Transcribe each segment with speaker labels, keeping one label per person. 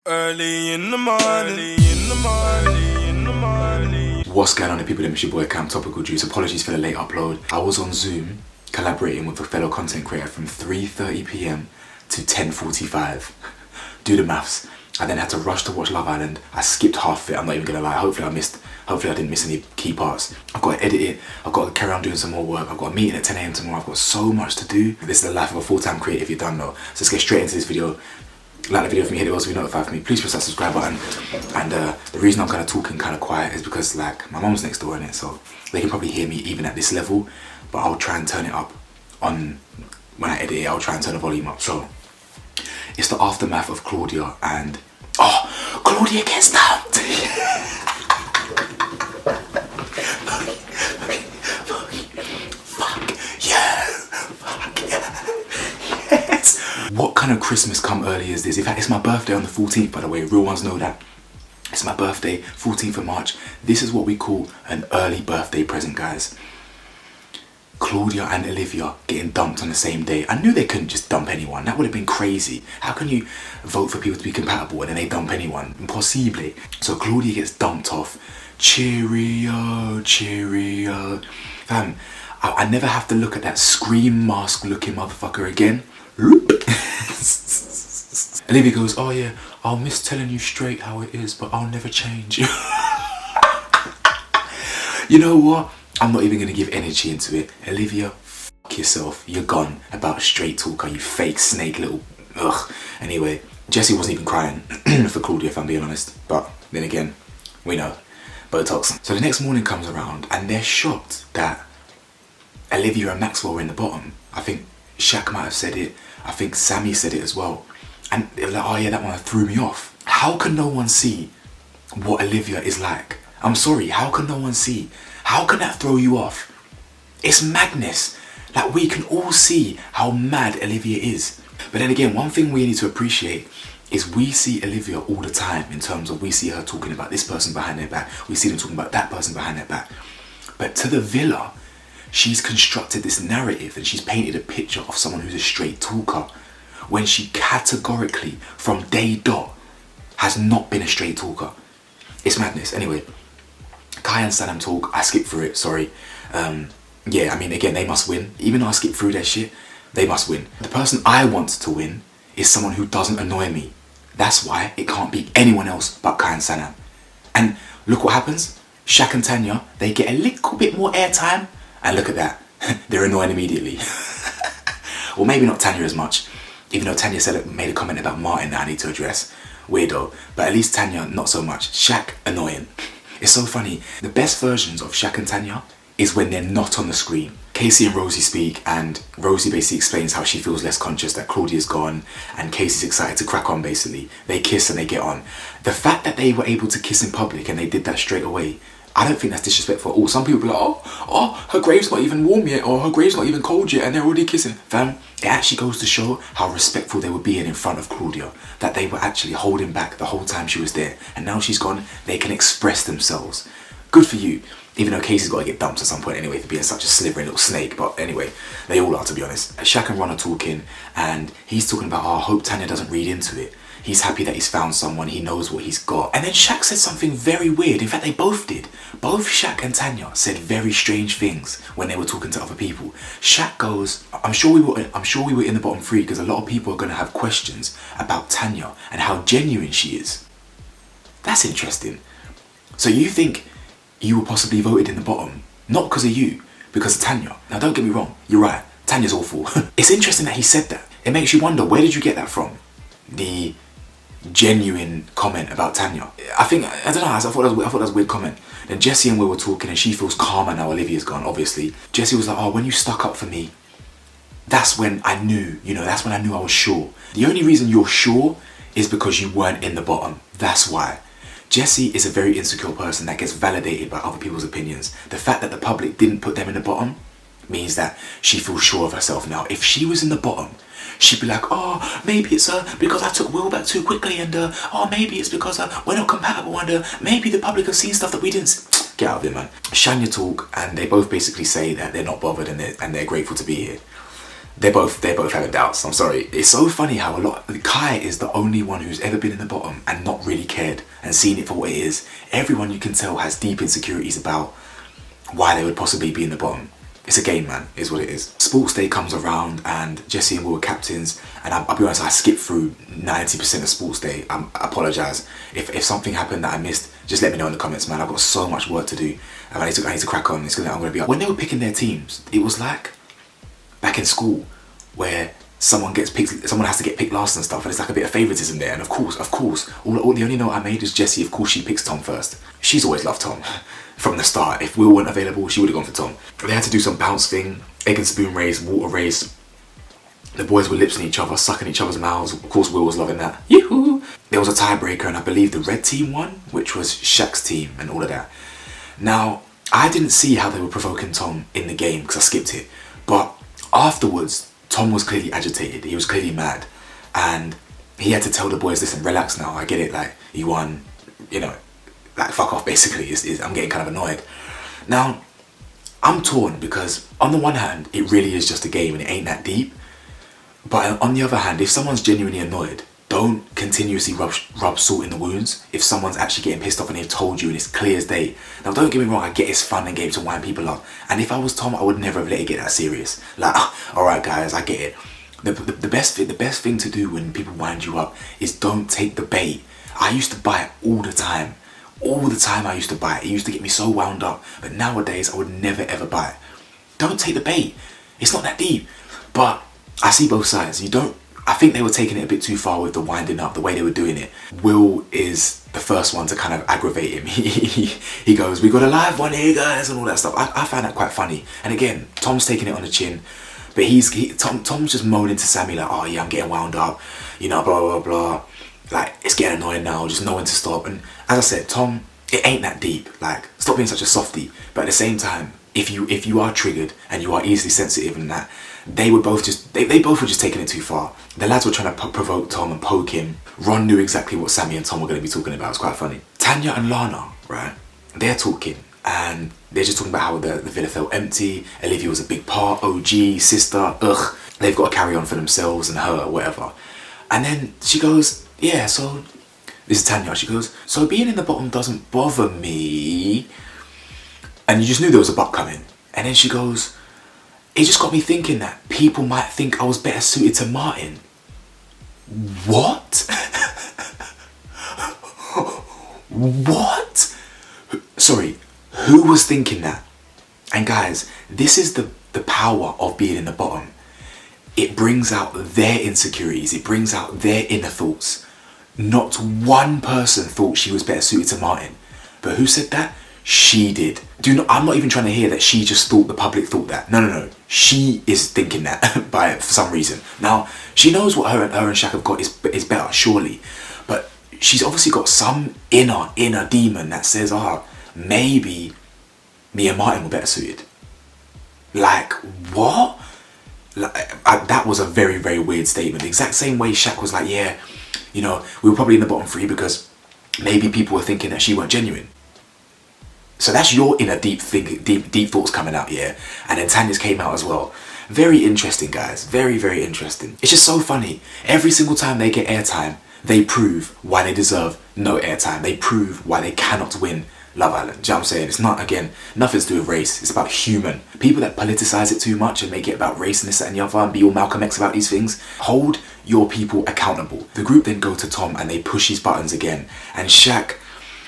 Speaker 1: Early in the morning.
Speaker 2: What's going on, people? It's your boy Cam Topical Juice. Apologies for the late upload. I was on Zoom collaborating with a fellow content creator from 3:30 p.m. to 10:45. Do the maths. I then had to rush to watch Love Island. I skipped half of it, I'm not even gonna lie. Hopefully I didn't miss any key parts. I've got to edit it, I've got to carry on doing some more work, I've got a meeting at 10 a.m. tomorrow, I've got so much to do. This is the life of a full-time creator, if you don't know. So let's get straight into this video. Like the video for me, hit the bell to be notified for me. Please press that subscribe button. And the reason I'm kind of talking kind of quiet is because like my mom's next door in it, so they can probably hear me even at this level. But I'll try and turn it up on when I edit it. I'll try and turn the volume up. So it's the aftermath of Claudia and Claudia gets dumped. What kind of Christmas come early is this? In fact, it's my birthday on the 14th, by the way. Real ones know that. It's my birthday, 14th of March. This is what we call an early birthday present, guys. Claudia and Olivia getting dumped on the same day. I knew they couldn't just dump anyone. That would have been crazy. How can you vote for people to be compatible and then they dump anyone? Impossible. So Claudia gets dumped off. Cheerio, cheerio. Fam, I never have to look at that scream mask looking motherfucker again. Olivia goes, oh yeah, I'll miss telling you straight how it is, but I'll never change. You know what? I'm not even going to give energy into it. Olivia, fuck yourself. You're gone. About straight talker, you fake snake little ugh. Anyway, Jessie wasn't even crying for Claudia, if I'm being honest. But then again, we know. Botox. So the next morning comes around and they're shocked that Olivia and Maxwell were in the bottom. I think Shaq might have said it. I think Sammy said it as well. And they were like, oh yeah, that one threw me off. How can no one see what Olivia is like? I'm sorry, how can no one see? How can that throw you off? It's madness. Like, we can all see how mad Olivia is. But then again, one thing we need to appreciate is we see Olivia all the time in terms of we see her talking about this person behind their back. We see them talking about that person behind their back. But to the villa, she's constructed this narrative and she's painted a picture of someone who's a straight talker when she categorically, from day dot, has not been a straight talker. It's madness. Anyway, Kai and Sanam talk. I skipped through it, sorry. Yeah, I mean, again, they must win. Even though I skipped through their shit, they must win. The person I want to win is someone who doesn't annoy me. That's why it can't be anyone else but Kai and Sanam. And look what happens. Shaq and Tanya, they get a little bit more airtime. And look at that, they're annoying immediately. Well, maybe not Tanya as much, even though Tanya made a comment about Martin that I need to address. Weirdo, but at least Tanya, not so much. Shaq, annoying. It's so funny. The best versions of Shaq and Tanya is when they're not on the screen. Casey and Rosie speak, and Rosie basically explains how she feels less conscious that Claudia's gone, and Casey's excited to crack on basically. They kiss and they get on. The fact that they were able to kiss in public and they did that straight away, I don't think that's disrespectful at all. Some people be like, oh, her grave's not even warm yet, or her grave's not even cold yet, and they're already kissing. Fam, it actually goes to show how respectful they were being in front of Claudia, that they were actually holding back the whole time she was there. And now she's gone, they can express themselves. Good for you. Even though Casey's got to get dumped at some point anyway for being such a slithering little snake. But anyway, they all are, to be honest. Shaq and Ron are talking, and he's talking about, I hope Tanya doesn't read into it. He's happy that he's found someone, he knows what he's got. And then Shaq said something very weird. In fact, they both did. Both Shaq and Tanya said very strange things when they were talking to other people. Shaq goes, I'm sure we were in the bottom three because a lot of people are going to have questions about Tanya and how genuine she is. That's interesting. So you think you were possibly voted in the bottom, not because of you, because of Tanya. Now don't get me wrong, you're right, Tanya's awful. It's interesting that he said that. It makes you wonder, where did you get that from? The genuine comment about Tanya. I don't know, I thought that was a weird comment. Then Jessie and Will were talking and she feels calmer now Olivia's gone, obviously. Jessie was like, oh, when you stuck up for me, that's when I knew, that's when I knew I was sure. The only reason you're sure is because you weren't in the bottom. That's why. Jessie is a very insecure person that gets validated by other people's opinions. The fact that the public didn't put them in the bottom means that she feels sure of herself now. If she was in the bottom, she'd be like, oh, maybe it's because I took Will back too quickly, and oh, maybe it's because we're not compatible, and maybe the public have seen stuff that we didn't. Get out of here, man. Shania talk, and they both basically say that they're not bothered and they're grateful to be here. they're both having doubts. I'm sorry. It's so funny how Kai is the only one who's ever been in the bottom and not really cared and seen it for what it is. Everyone you can tell has deep insecurities about why they would possibly be in the bottom. It's a game, man, is what it is. Sports day comes around and Jesse and Will are captains, and I'll be honest, I skipped through 90% of sports day. I apologise. If something happened that I missed, just let me know in the comments, man. I've got so much work to do. And I need to crack on. I'm gonna be up. When they were picking their teams, it was like back in school where someone has to get picked last and stuff, and it's like a bit of favouritism there. And of course, the only note I made is Jessie, of course she picks Tom first. She's always loved Tom from the start. If Will weren't available, she would have gone for Tom. They had to do some bounce thing, egg and spoon race, water race. The boys were lipsing each other, sucking each other's mouths. Of course, Will was loving that. Yoo-hoo! There was a tiebreaker, and I believe the red team won, which was Shaq's team and all of that. Now, I didn't see how they were provoking Tom in the game because I skipped it. But afterwards, Tom was clearly agitated. He was clearly mad. And he had to tell the boys, listen, relax now. I get it. Like, you won, like, fuck off, basically. I'm getting kind of annoyed. Now, I'm torn because on the one hand, it really is just a game and it ain't that deep. But on the other hand, if someone's genuinely annoyed, don't continuously rub salt in the wounds if someone's actually getting pissed off and they've told you and it's clear as day. Now, don't get me wrong, I get it's fun and games to wind people up. And if I was Tom, I would never have let it get that serious. Like, alright guys, I get it. The best thing to do when people wind you up is don't take the bait. I used to buy it all the time. All the time I used to buy it. It used to get me so wound up. But nowadays, I would never ever buy it. Don't take the bait. It's not that deep. But I see both sides. I think they were taking it a bit too far with the winding up, the way they were doing it. Will is the first one to kind of aggravate him. He goes, we got a live one here, guys, and all that stuff. I find that quite funny. And again, Tom's taking it on the chin. But Tom's just moaning to Sammy like, oh yeah, I'm getting wound up. Blah, blah, blah. Like, it's getting annoying now, just know when to stop. And as I said, Tom, it ain't that deep. Like, stop being such a softie. But at the same time, if you are triggered and you are easily sensitive and that, they both were just taking it too far. The lads were trying to provoke Tom and poke him. Ron knew exactly what Sammy and Tom were going to be talking about. It's quite funny. Tanya and Lana, right? They're talking and they're just talking about how the villa felt empty. Olivia was a big part, OG, sister, ugh. They've got to carry on for themselves and her, whatever. And then she goes, yeah, so, this is Tanya, she goes, so being in the bottom doesn't bother me. And you just knew there was a butt coming. And then she goes, it just got me thinking that people might think I was better suited to Martin. What? What? Sorry, who was thinking that? And guys, this is the power of being in the bottom. It brings out their insecurities. It brings out their inner thoughts. Not one person thought she was better suited to Martin. But who said that? She did. I'm not even trying to hear that she just thought the public thought that. No. She is thinking that for some reason. Now, she knows what her and Shaq have got is better, surely. But she's obviously got some inner demon that says, maybe me and Martin were better suited. Like, what? That was a very, very weird statement. The exact same way Shaq was like, yeah, we were probably in the bottom three because maybe people were thinking that she weren't genuine. So that's your inner deep thoughts coming out, yeah? And then Tanya's came out as well. Very interesting, guys. Very, very interesting. It's just so funny. Every single time they get airtime, they prove why they deserve no airtime. They prove why they cannot win Love Island. Do you know what I'm saying? It's not, again, nothing to do with race. It's about human. People that politicize it too much and make it about race and this, that and the other and be all Malcolm X about these things, hold your people accountable. The group then go to Tom and they push his buttons again. And Shaq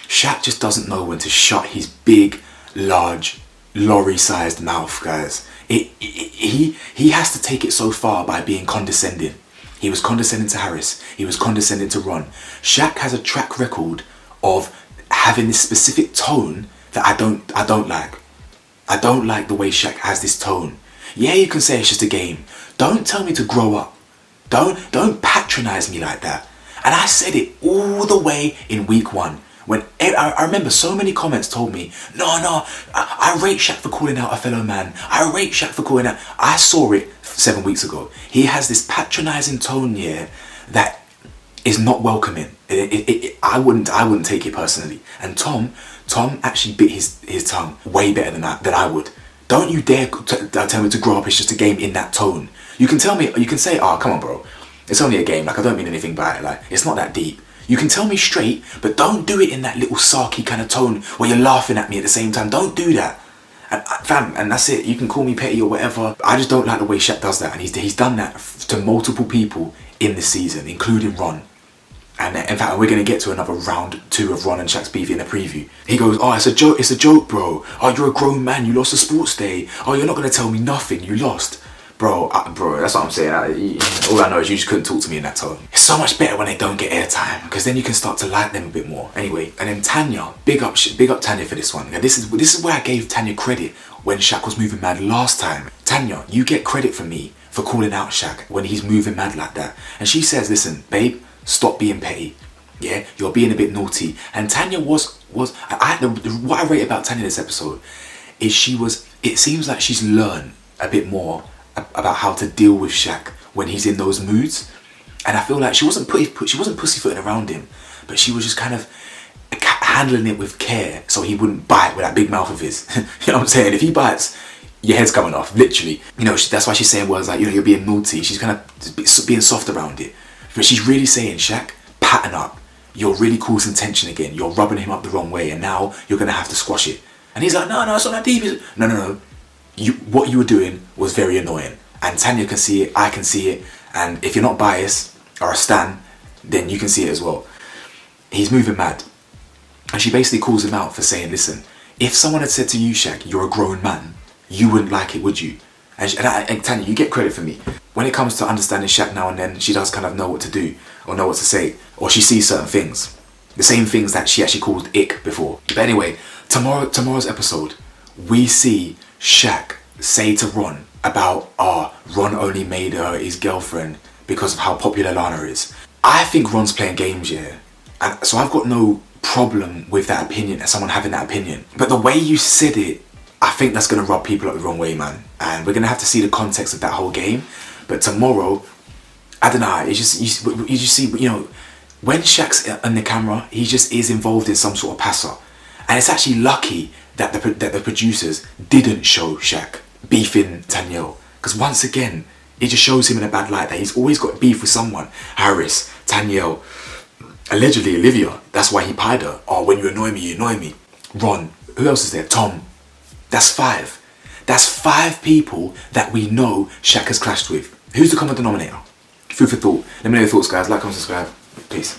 Speaker 2: just doesn't know when to shut his big, large, lorry-sized mouth, guys. He has to take it so far by being condescending. He was condescending to Harris. He was condescending to Ron. Shaq has a track record of having this specific tone that I don't like. I don't like the way Shaq has this tone. Yeah, you can say it's just a game. Don't tell me to grow up. Don't patronize me like that. And I said it all the way in week 1. When I remember so many comments told me, no, I rate Shaq for calling out a fellow man. I rate Shaq for calling out. I saw it 7 weeks ago. He has this patronizing tone here that is not welcoming. I wouldn't take it personally. And Tom actually bit his tongue way better than I would. Don't you dare tell me to grow up. It's just a game in that tone. You can tell me, you can say, oh, come on, bro. It's only a game. Like, I don't mean anything by it. Like, it's not that deep. You can tell me straight, but don't do it in that little sarky kind of tone where you're laughing at me at the same time. Don't do that. And fam, and that's it. You can call me petty or whatever. I just don't like the way Shaq does that. And he's done that to multiple people in this season, including Ron. And in fact, we're going to get to another round 2 of Ron and Shaq's beef in a preview. He goes, oh, it's a joke, bro. Oh, you're a grown man, you lost a sports day. Oh, you're not going to tell me nothing, you lost. Bro, that's what I'm saying. All I know is you just couldn't talk to me in that tone. It's so much better when they don't get airtime, because then you can start to like them a bit more. Anyway, and then Tanya, big up Tanya for this one. Now, this is where I gave Tanya credit when Shaq was moving mad last time. Tanya, you get credit from me for calling out Shaq when he's moving mad like that. And she says, listen, babe, stop being petty. Yeah, you're being a bit naughty. And Tanya what I rate about Tanya this episode is it seems like she's learned a bit more about how to deal with Shaq when he's in those moods. And I feel like she wasn't pussyfooting around him, but she was just kind of handling it with care so he wouldn't bite with that big mouth of his. You know what I'm saying? If he bites, your head's coming off, literally. You know, that's why she's saying words like, you know, you're being naughty. She's kind of being soft around it. But she's really saying, Shaq, pattern up. You're really causing tension again. You're rubbing him up the wrong way, and now you're going to have to squash it. And he's like, no, it's not that deep. No. What you were doing was very annoying. And Tanya can see it, I can see it. And if you're not biased or a stan, then you can see it as well. He's moving mad. And she basically calls him out for saying, listen, if someone had said to you, Shaq, you're a grown man, you wouldn't like it, would you? And Tanya, you get credit for me. When it comes to understanding Shaq now and then, she does kind of know what to do or know what to say. Or she sees certain things. The same things that she actually called ick before. But anyway, tomorrow's episode, we see Shaq say to Ron about, Ron only made her his girlfriend because of how popular Lana is. I think Ron's playing games, yeah. And so I've got no problem with that opinion and someone having that opinion. But the way you said it, I think that's going to rub people up the wrong way, man. And we're going to have to see the context of that whole game. But tomorrow, I don't know, it's just, you just see, you know, when Shaq's on the camera, he just is involved in some sort of passer. And it's actually lucky that the producers didn't show Shaq beefing Tanyel. Because once again, it just shows him in a bad light that he's always got beef with someone. Harris, Tanyel, allegedly Olivia. That's why he pied her. Oh, when you annoy me, you annoy me. Ron, who else is there? Tom. That's 5. That's 5 people that we know Shaq has clashed with. Who's the common denominator? Food for thought. Let me know your thoughts, guys. Like, comment, subscribe. Peace.